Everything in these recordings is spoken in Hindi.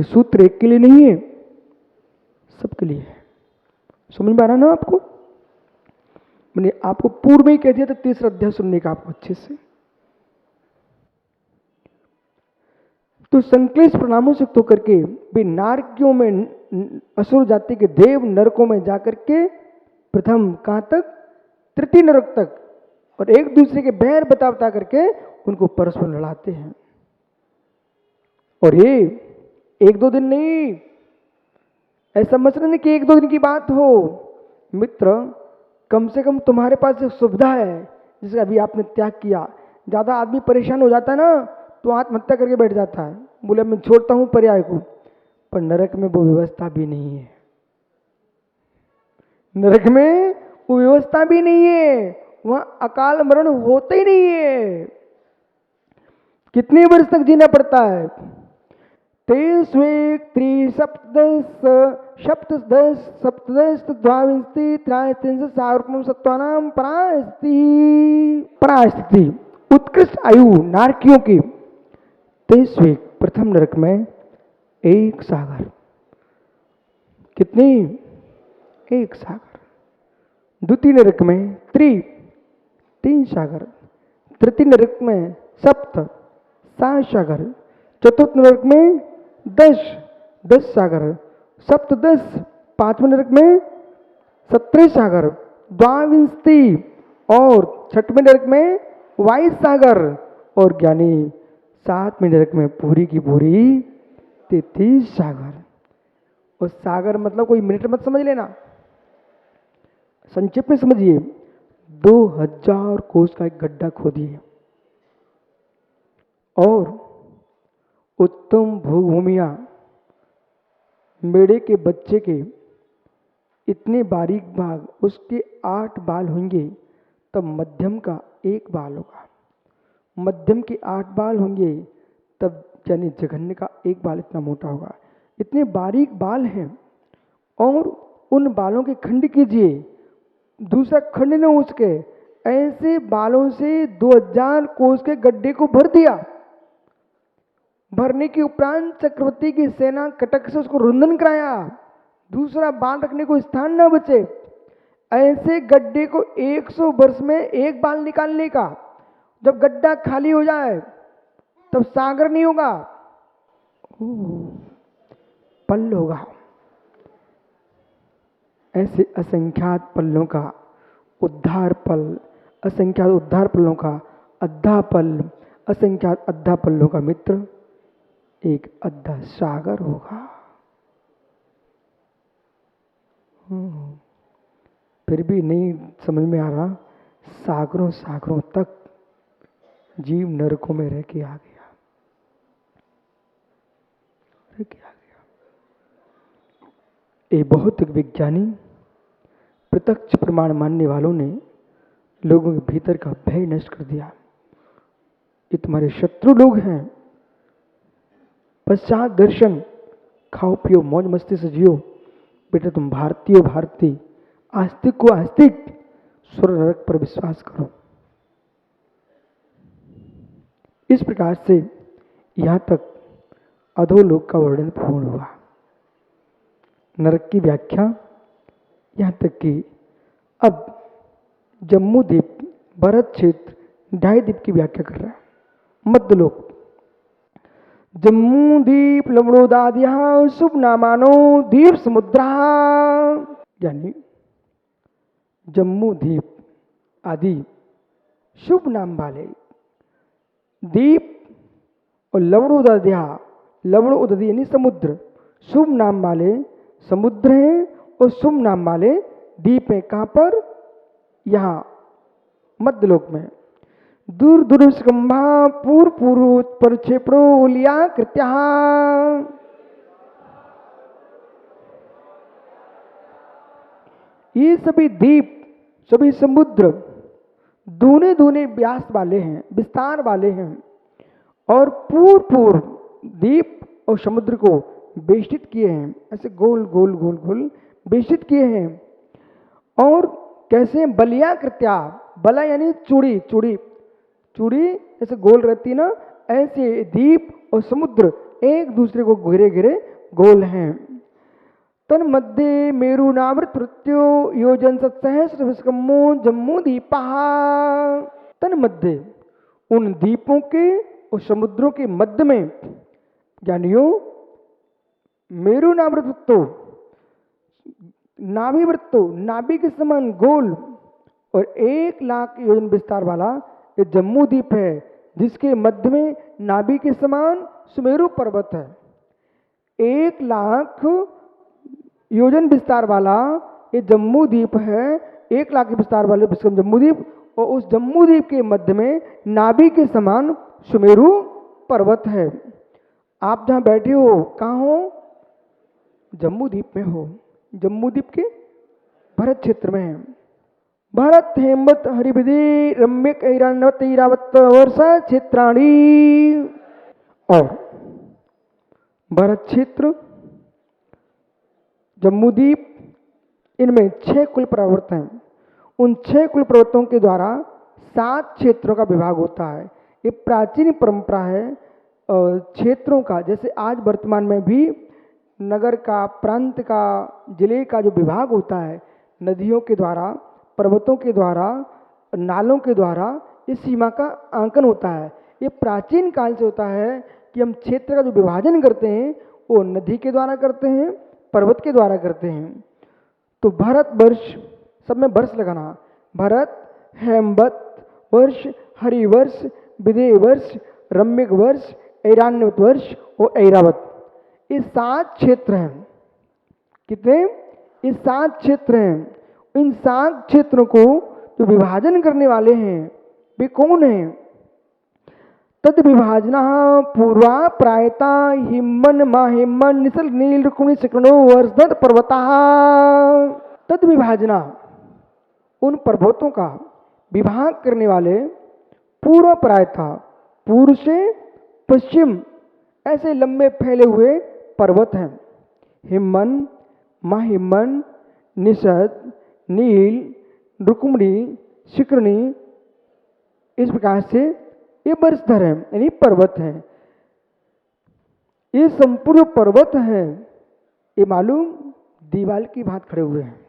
ये सूत्र एक के लिए नहीं है, सबके लिए है। समझ में आ रहा ना आपको? मैंने आपको पूर्व में ही कह दिया था तीसरा अध्याय सुनने का आपको अच्छे से। तो संक्लेश प्रणामों से तो करके भी नारकियों में असुर जाति के देव नरकों में जाकर के प्रथम कहां तक? तृतीय नरक तक, और एक दूसरे के बैर बता बता करके उनको परस्पर लड़ाते हैं। और ये एक दो दिन नहीं, ऐसा मत नहीं कि एक दो दिन की बात हो मित्र। कम से कम तुम्हारे पास एक सुविधा है जिसका अभी आपने त्याग किया। ज्यादा आदमी परेशान हो जाता है ना तो आत्महत्या करके बैठ जाता है, बोले मैं छोड़ता हूं पर्याय को। पर नरक में वो व्यवस्था भी नहीं है, नरक में वो व्यवस्था भी नहीं है, वहां अकाल मरण होता ही नहीं है। कितने वर्ष तक जीना पड़ता है? 23 त्रिसप्तदश सप्तदश सप्तदश द्वाविंशति त्रयास्त्रिंशत् सार्वभौम सत्वानाम परास्थिति उत्कृष्ट आयु नारकियों की 23वें प्रथम नरक में एक सागर। कितनी? एक सागर। द्वितीय नरक में तीन सागर। तृतीय नरक में सप्त 7 सागर। चतुर्थ नरक में 10 सागर। सप्तदश 5वें नरक में 17 सागर। द्वाविंशति और 6वें नरक में 22 सागर। और ज्ञानी 7वें नरक में पूरी की पूरी 33 सागर। और सागर मतलब कोई मिनट मत समझ लेना, संक्षिप्त में समझिए। 2000 कोस का एक गड्ढा खोदिए और उत्तम भूभूमिया मेढ़े के बच्चे के इतने बारीक भाग, उसके 8 बाल होंगे, तब मध्यम का 1 बाल होगा। मध्यम के 8 बाल होंगे तब यानी जघन्य का 1 बाल इतना मोटा होगा। इतने बारीक बाल हैं और उन बालों के खंड कीजिए, दूसरा खंड न उसके, ऐसे बालों से 2000 कोस के गड्ढे को भर दिया। भरने के उपरांत चक्रवर्ती की सेना कटक से उसको रुंधन कराया, दूसरा बाल रखने को स्थान न बचे। ऐसे गड्ढे को 100 वर्ष में 1 बाल निकालने का। जब गड्ढा खाली हो जाए तब सागर नहीं होगा, पल होगा। ऐसे असंख्यात पल्लों का उद्धार पल, असंख्यात उद्धार पल्लों का अद्धा पल, असंख्यात अद्धा पल्लों का मित्र एक अद्धा सागर होगा। फिर भी नहीं समझ में आ रहा, सागरों सागरों तक जीव नरकों में रह के आ गया, रह के आ गया। एक भौतिक विज्ञानी प्रत्यक्ष प्रमाण मानने वालों ने लोगों के भीतर का भय नष्ट कर दिया। ये तुम्हारे शत्रु लोग हैं। पश्चात दर्शन, खाओ पियो मौज मस्ती से जियो। बेटा तुम भारतीय हो भारतीय, आस्तिक को आस्तिक, स्वर्ग नरक पर विश्वास करो। इस प्रकार से यहां तक अधोलोक का वर्णन पूर्ण हुआ। नरक की व्याख्या यहां तक कि अब जम्मू द्वीप, भरत क्षेत्र, 2.5 द्वीप की व्याख्या कर रहा है। मध्यलोक जम्मू द्वीप लवणोदाद्या शुभ नामानो द्वीप समुद्रा, यानी जम्मू द्वीप आदि शुभ नाम वाले द्वीप और लवणोदाद्या, लवणोदधी यानी समुद्र, शुभ नाम वाले समुद्र हैं और शुभ नाम वाले द्वीप हैं। कहां पर? यहां मध्यलोक में। दूर दुर्स्कंभा पूर्व पूर्व परक्षेपणो लिया कृत्या, ये सभी द्वीप, सभी समुद्र दूने दूने व्यास वाले हैं, विस्तार वाले हैं, और पूर्व पूर्व द्वीप और समुद्र को बेष्टित किए हैं। ऐसे गोल गोल गोल गोल बेष्टित किए हैं। और कैसे? बलिया कृत्या, बला यानी चूड़ी, चूड़ी चूड़ी ऐसे गोल रहती ना, ऐसे द्वीप और समुद्र एक दूसरे को घिरे घिरे गोल हैं। तन मध्य मेरु नावृत मृत्यो योजन सत्सहस्र विस्कमो जम्मू दीपा। तन मध्य उन द्वीपों के और समुद्रों के मध्य में ज्ञानियों मेरु नावृतो नाभि वृत्तो नाभि के समान गोल और 1,00,000 योजन विस्तार वाला ये जम्मू द्वीप है, जिसके मध्य में नाभि के समान सुमेरु पर्वत है। 1,00,000 योजन विस्तार वाला ये जम्मू द्वीप है, 1,00,000 के विस्तार वाले जम्मू द्वीप, और उस जम्मू द्वीप के मध्य में नाभि के समान सुमेरु पर्वत है। आप जहां बैठे हो कहाँ हो? जम्मू द्वीप में हो। जम्मू द्वीप के भरत क्षेत्र में है। भरत हेमवत हरिविधि रम्यक ऐरावत ऐरावत वर्षा क्षेत्राणी। और भरत क्षेत्र जम्मू द्वीप इनमें 6 कुल पर्वत हैं। उन 6 कुल पर्वतों के द्वारा 7 क्षेत्रों का विभाग होता है। ये प्राचीन परंपरा है क्षेत्रों का। जैसे आज वर्तमान में भी नगर का, प्रांत का, जिले का जो विभाग होता है, नदियों के द्वारा, पर्वतों के द्वारा, नालों के द्वारा इस सीमा का आंकन होता है। ये प्राचीन काल से होता है कि हम क्षेत्र का जो विभाजन करते हैं वो नदी के द्वारा करते हैं, पर्वत के द्वारा करते हैं। तो भारत वर्ष, सब में वर्ष लगाना, भरत, हेमवत वर्ष, हरिवर्ष, विदेह वर्ष, रम्यक वर्ष, ऐरान्वित वर्ष और ऐरावत, ये 7 क्षेत्र हैं। कितने? ये 7 क्षेत्र हैं। इन 7 क्षेत्रों को जो विभाजन करने वाले हैं वे कौन हैं? तद विभाजना पूर्वा प्रायता हिमन माहिमन निसल नील रुक्मिणी शिखरणो वर्षद पर्वता। तद विभाजना उन पर्वतों का विभाग करने वाले पूर्व प्रायता, पूर्व से पश्चिम ऐसे लंबे फैले हुए पर्वत हैं। हिमन, माहिमन, निषद, नील, रुक्मिणी, शिखरणी, इस प्रकार से ये वर्षधर हैं, यानी पर्वत हैं। ये संपूर्ण पर्वत हैं, ये मालूम दीवाल की भांति खड़े हुए हैं,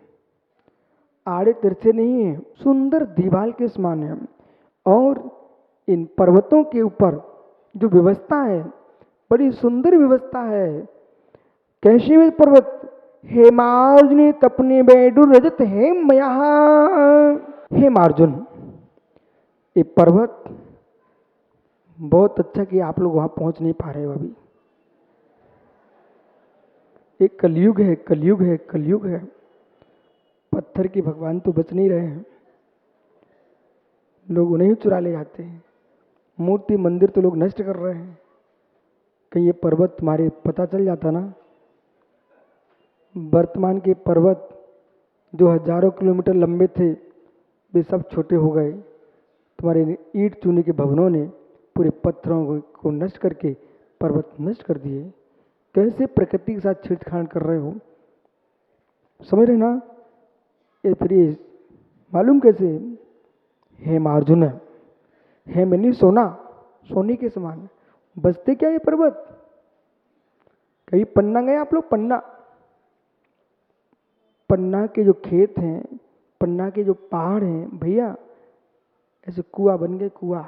आड़े तिरछे नहीं है, सुंदर दीवाल के समान है। और इन पर्वतों के ऊपर जो व्यवस्था है बड़ी सुंदर व्यवस्था है। कैसी वे पर्वत? हेमार्जुन तपने बैडु रजत हेम यहाँ। हेमार्जुन, ये पर्वत बहुत अच्छा कि आप लोग वहां पहुंच नहीं पा रहे हो अभी। एक कलयुग है, कलयुग है, कलयुग है। पत्थर के भगवान तो बच नहीं रहे हैं, लोग उन्हें ही चुरा ले जाते हैं। मूर्ति मंदिर तो लोग नष्ट कर रहे हैं। कहीं ये पर्वत तुम्हारे पता चल जाता ना, वर्तमान के पर्वत जो हजारों किलोमीटर लंबे थे वे सब छोटे हो गए। तुम्हारे ईंट चूने के भवनों ने पूरे पत्थरों को नष्ट करके पर्वत नष्ट कर दिए। कैसे प्रकृति के साथ छेड़छाड़ कर रहे हो, समझ रहे ना? ये फिर ये मालूम कैसे? हेमार्जुन है, हेम यानी सोना, सोने के समान। बचते क्या ये पर्वत? कहीं पन्ना गए आप लोग? पन्ना, पन्ना के जो खेत हैं, पन्ना के जो पहाड़ हैं भैया, ऐसे कुआं बन गए, कुआं।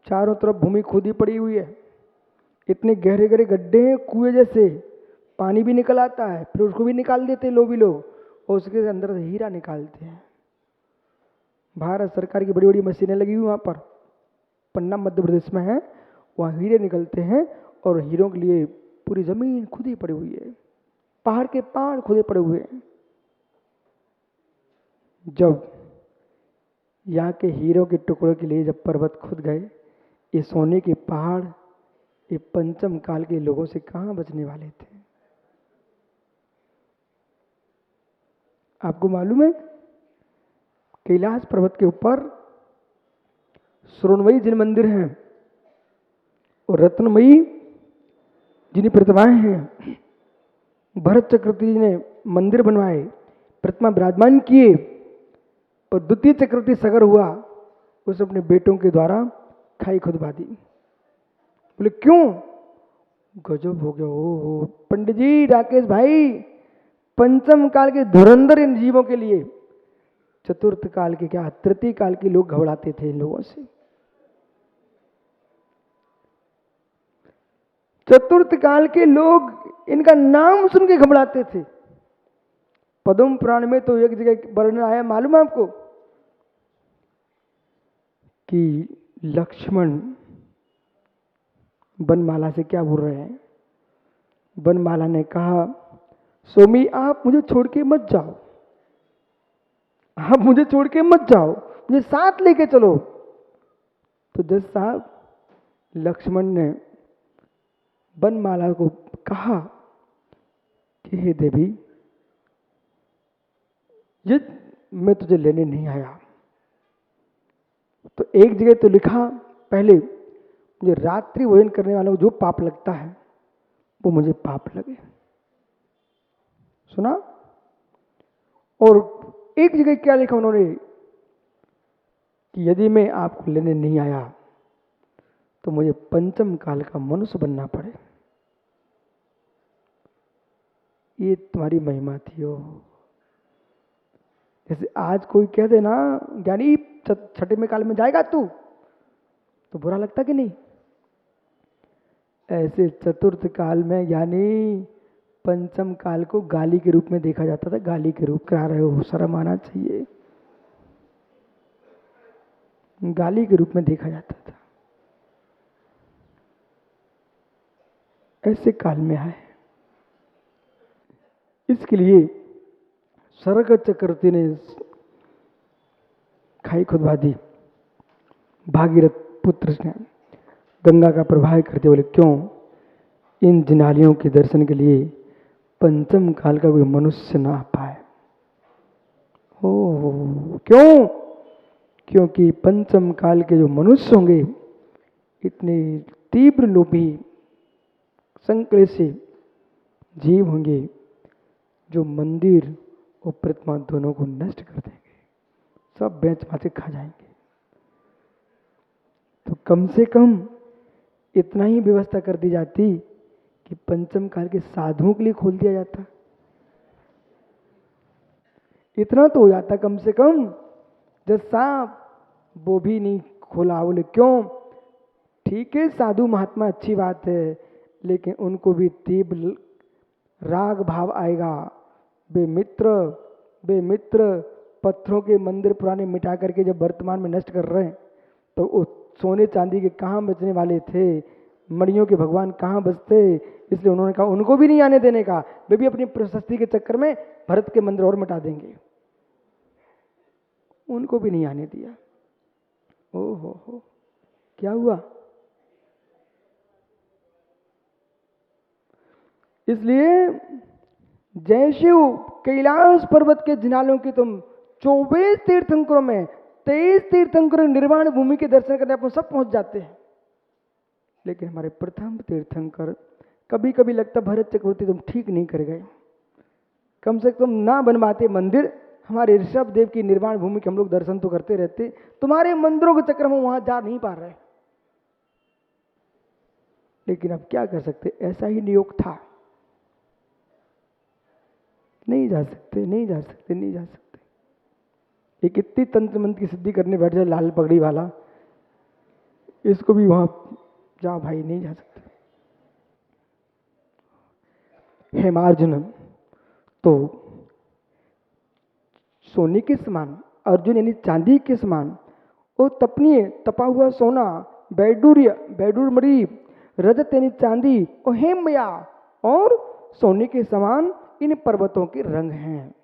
चारों तरफ भूमि खोदी पड़ी हुई है, इतने गहरे गहरे गड्ढे हैं कुएं जैसे, पानी भी निकल आता है, फिर उसको भी निकाल देते लोभी लोग, और उसके अंदर से हीरा निकालते हैं। भारत सरकार की बड़ी बड़ी मशीनें लगी हुई वहाँ पर, पन्ना मध्य प्रदेश में है, वहाँ हीरे निकलते हैं। और हीरों के लिए पूरी जमीन खुदी पड़ी हुई है, पहाड़ के पहाड़ खुदे पड़े हुए हैं। जब यहाँ के हीरो के टुकड़ों के लिए जब पर्वत खुद गए, ये सोने के पहाड़ ये पंचम काल के लोगों से कहाँ बचने वाले थे? आपको मालूम है कैलाश पर्वत के ऊपर स्वर्णमयी जिन मंदिर हैं और रत्नमयी जिन प्रतिमाएं हैं, भरत चक्रवर्ती ने मंदिर बनवाए, प्रतिमा विराजमान किए, और द्वितीय चक्रवर्ती सगर हुआ, उस अपने बेटों के द्वारा खाई खुदबादी। बोले क्यों? गजब हो गया। ओ पंडित जी, राकेश भाई, पंचम काल के धुरंधर इन जीवों के लिए चतुर्थ काल के क्या, तृतीय काल के लोग घबराते थे इन लोगों से। चतुर्थ काल के लोग इनका नाम सुन के घबराते थे। पद्म पुराण में तो एक जगह वर्णन आया, मालूम है आपको, कि लक्ष्मण बनमाला से क्या बोल रहे हैं। बनमाला ने कहा, स्वामी आप मुझे छोड़ के मत जाओ, आप मुझे छोड़ के मत जाओ, मुझे साथ लेके चलो। तो जज साहब लक्ष्मण ने बनमाला को कहा कि हे देवी, ये मैं तुझे लेने नहीं आया। तो एक जगह तो लिखा, पहले मुझे रात्रि भोजन करने वालों को जो पाप लगता है वो मुझे पाप लगे, सुना। और एक जगह क्या लिखा उन्होंने कि यदि मैं आपको लेने नहीं आया तो मुझे पंचम काल का मनुष्य बनना पड़े। ये तुम्हारी महिमा थी। हो जैसे आज कोई कह दे ना, ज्ञानी छठे में काल में जाएगा तू, तो बुरा लगता कि नहीं? ऐसे चतुर्थ काल में यानी पंचम काल को गाली के रूप में देखा जाता था। गाली के रूप करा रहे हो, शर्म आना चाहिए। गाली के रूप में देखा जाता था। ऐसे काल में आए। इसके लिए सर्ग चक्रवर्ती ने खाई खुदबादी। भागीरथ पुत्र ने गंगा का प्रवाह करते बोले, क्यों इन जिनालियों के दर्शन के लिए पंचम काल का कोई मनुष्य ना आ पाए? ओ क्यों? क्योंकि पंचम काल के जो मनुष्य होंगे इतने तीव्र लोभी संक्लेशी जीव होंगे जो मंदिर और प्रतिमा दोनों को नष्ट कर देंगे, सब बेच माचे खा जाएंगे। तो कम से कम इतना ही व्यवस्था कर दी जाती कि पंचम काल के साधुओं के लिए खोल दिया जाता। इतना तो हो जाता कम से कम। जब साहब वो भी नहीं खोला। बोले क्यों? ठीक है साधु महात्मा अच्छी बात है, लेकिन उनको भी तीव्र राग भाव आएगा। बेमित्र पत्थरों के मंदिर पुराने मिटा करके जब वर्तमान में नष्ट कर रहे हैं, तो वो सोने चांदी के कहाँ बचने वाले थे? मणियों के भगवान कहाँ बचते? इसलिए उन्होंने कहा उनको भी नहीं आने देने का। वे भी अपनी प्रशस्ति के चक्कर में भरत के मंदिर और मिटा देंगे। उनको भी नहीं आने दिया। हो क्या हुआ? इसलिए जैसे वो कैलाश पर्वत के जिनालों की तुम 24 तीर्थंकरों में 23 तीर्थंकर निर्वाण भूमि के दर्शन करने अपन सब पहुंच जाते हैं, लेकिन हमारे प्रथम तीर्थंकर कभी कभी लगता भरत चक्रवर्ती तुम ठीक नहीं कर गए। कम से कम ना बनवाते मंदिर। हमारे ऋषभ देव की निर्वाण भूमि के हम लोग दर्शन तो करते रहते, तुम्हारे मंदिरों के चक्कर में वहां जा नहीं पा रहे। लेकिन अब क्या कर सकते, ऐसा ही नियोग था। नहीं जा सकते। एक इतनी तंत्र मंत्र की सिद्धि करने बैठ जाए लाल पगड़ी वाला, इसको भी वहां जाओ भाई, नहीं जा सकते। हेमार्जुन तो सोने के समान, अर्जुन यानी चांदी के समान, वो तपनीय तपा हुआ सोना, बैडूर मणि, रजत यानी चांदी और हेमया और सोने के समान इन पर्वतों के रंग हैं।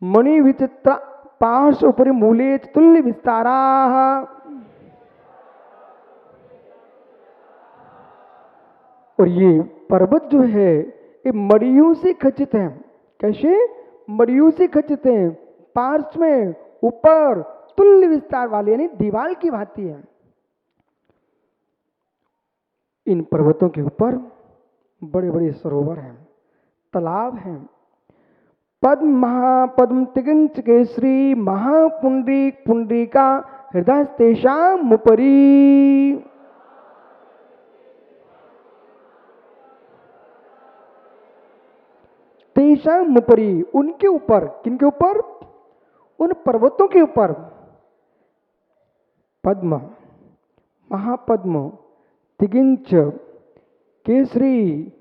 मणि विचित्र पार्श्व उपरि मूले तुल्य विस्तारा। और ये पर्वत जो है ये मणियों से खचित है। कैसे? मणियों से खचित है। पार्श्व में ऊपर तुल्य विस्तार वाले यानी दीवाल की भांति है। इन पर्वतों के ऊपर बड़े बड़े सरोवर हैं, तालाब हैं। पद्म महापद्म तिगंच केसरी महापुंडरीक पुंडरीका हृदय तेषाम उपरी, तेषाम उपरी, उनके ऊपर, किनके ऊपर? उन पर्वतों के ऊपर पद्म, महापद्म, तिगिंच, केसरी,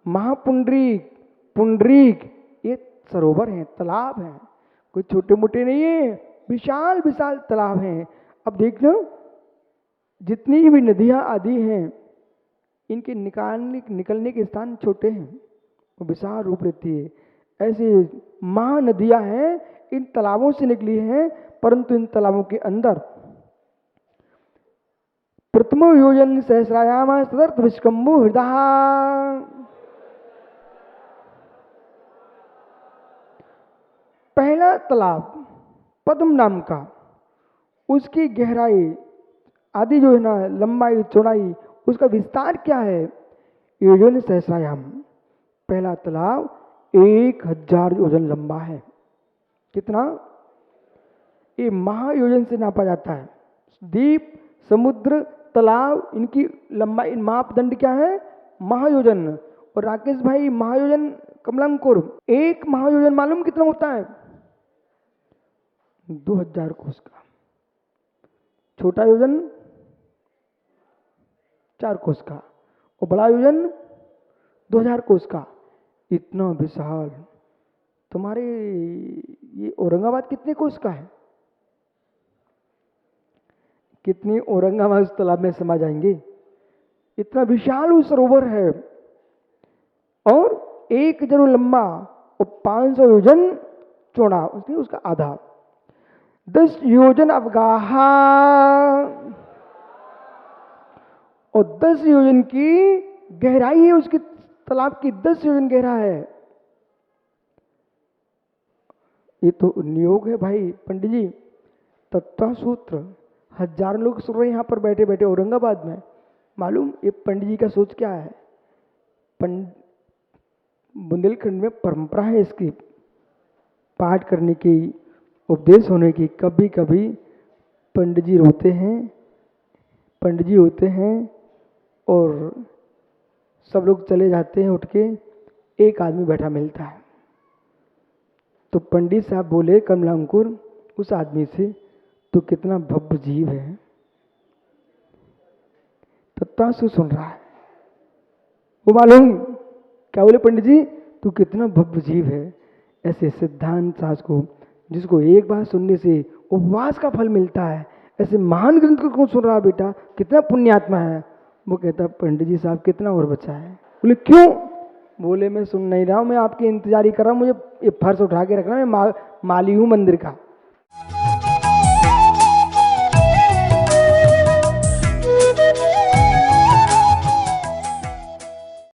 महापुंडरीक, पुंडरीक, ये सरोवर हैं, तालाब हैं, कोई छोटे मोटे नहीं है, विशाल विशाल तालाब हैं। अब देखना, जितनी भी नदियां आदि हैं, इनके निकलने के स्थान छोटे हैं, वो विशाल रूप लेती है। ऐसी महानदियां हैं, इन तालाबों से निकली हैं, परंतु इन तालाबों के अंदर प्रथमो योजन सहस्रायाम सदर्थ विष्कंभु हृदय, पहला तालाब पद्म नाम का, उसकी गहराई आदि जो है ना, लंबाई चौड़ाई, उसका विस्तार क्या है? योजन सहस्रायाम, पहला तालाब 1000 योजन लंबा है। कितना? ये महायोजन से नापा जाता है। द्वीप, समुद्र, तालाब, इनकी लंबाई, मापदंड क्या है? महायोजन। और राकेश भाई, महायोजन, कमलांकुर, एक महायोजन मालूम कितना होता है? 2000 कोस का। छोटा योजन 4 कोस का, और बड़ा योजन 2000 कोस का। इतना विशाल। तुम्हारे ये औरंगाबाद कितने कोस का है? कितनी औरंगाबाद उस तालाब में समा जाएंगे? इतना विशाल वो सरोवर है, और 1 जरूर लंबा और 500 योजन चौड़ा, उसका आधा। 10 योजन अवगाहा, और 10 योजन की गहराई है उसकी, तालाब की 10 योजन गहरा है। ये तो नियोग है भाई पंडित जी, तत्व सूत्र। हजारों लोग सुन रहे हैं यहाँ पर बैठे बैठे औरंगाबाद में। मालूम ये पंडित जी का सोच क्या है? बुंदेलखंड में परंपरा है इसकी, पाठ करने की, उपदेश होने की। कभी कभी पंडित जी रोते हैं, पंडित जी होते हैं और सब लोग चले जाते हैं उठ के, एक आदमी बैठा मिलता है। तो पंडित साहब बोले कमलांकुर उस आदमी से, तो कितना भव्य जीव है। तत्वासु सुन रहा है वो, मालूम क्या बोले पंडित जी? तू कितना भव्य जीव है। ऐसे सिद्धांत सास को, जिसको एक बार सुनने से उपवास का फल मिलता है, ऐसे महान ग्रंथ को कौन सुन रहा बेटा? कितना पुण्यात्मा है। वो कहता पंडित जी साहब कितना और बचा है। बोले क्यों? बोले मैं सुन नहीं रहा हूँ, मैं आपकी इंतजारी कर रहा हूँ, मुझे ये फर्श उठा के रखना, मैं माली हूँ मंदिर का।